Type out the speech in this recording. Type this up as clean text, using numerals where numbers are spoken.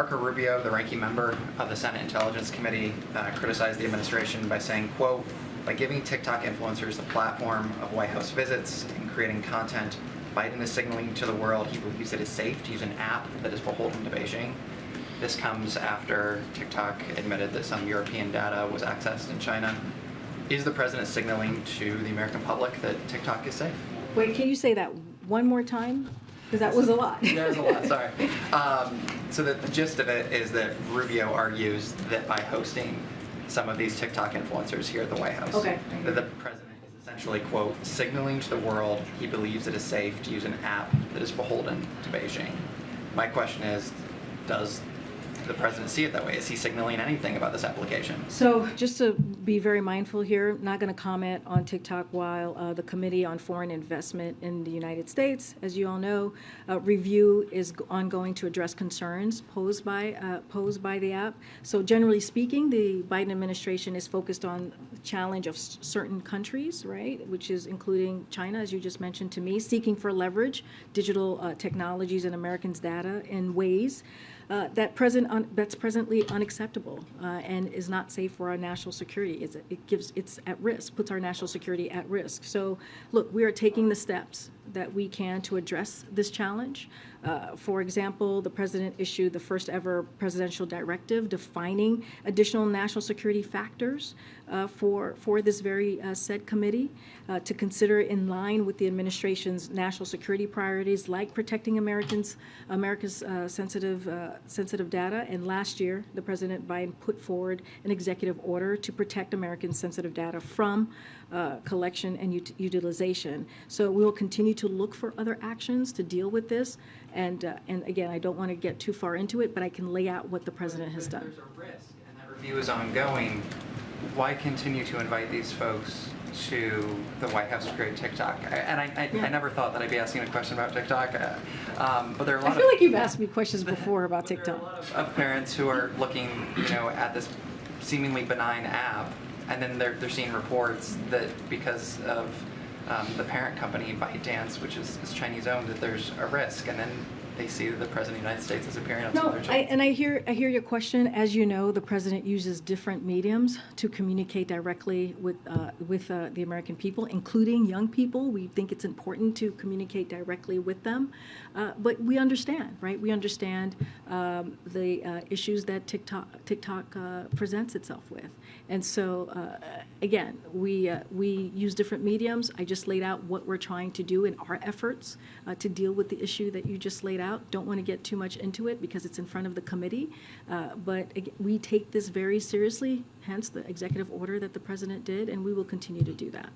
Marco Rubio, the ranking member of the Senate Intelligence Committee, criticized the administration by saying, quote, "By giving TikTok influencers the platform of White House visits and creating content, Biden is signaling to the world he believes it is safe to use an app that is beholden to Beijing." This comes after TikTok admitted that some European data was accessed in China. Is the president signaling to the American public that TikTok is safe? Wait, can you say that one more time? Because that was a lot. There's a lot, sorry. So the gist of it is that Rubio argues that by hosting some of these TikTok influencers here at the White House, that the president is essentially, quote, signaling to the world he believes it is safe to use an app that is beholden to Beijing. My question is, does the president see it that way? Is he signaling anything about this application? So just to be very mindful here, not going to comment on TikTok while the Committee on Foreign Investment in the United States, as you all know, review is ongoing to address concerns posed by the app. So generally speaking, the Biden administration is focused on the challenge of certain countries, right, which is including China, as you just mentioned to me, seeking for leverage digital technologies and Americans' data in ways that's presently unacceptable and is not safe for our national security. It's at risk, puts our national security at risk. So, look, we are taking the steps that we can to address this challenge. For example, the president issued the first ever presidential directive defining additional national security factors for this very said committee to consider in line with the administration's national security priorities, like protecting America's sensitive data. And last year, the President Biden put forward an executive order to protect Americans' sensitive data from collection and utilization. So we will continue to look for other actions to deal with this. And again, I don't want to get too far into it, but I can lay out what the president has done. There's a risk, and that review is ongoing. Why continue to invite these folks to the White House to create TikTok? I never thought that I'd be asking a question about TikTok, but there are a lot I feel like you've asked me questions before about TikTok. There are a lot of parents who are looking, at this seemingly benign app, and then they're seeing reports that because of the parent company ByteDance, which is Chinese owned, that there's a risk, and then they see that the president of the United States is appearing on some of their channels. I hear your question. As you know, the president uses different mediums to communicate directly with the American people, including young people. We think it's important to communicate directly with them, but we understand, right? We understand the issues that TikTok presents itself with, and so again, we use different mediums. I just laid out what we're trying to do in our efforts to deal with the issue that you just laid out. Don't want to get too much into it because it's in front of the committee, but again, we take this very seriously, hence the executive order that the president did, and we will continue to do that.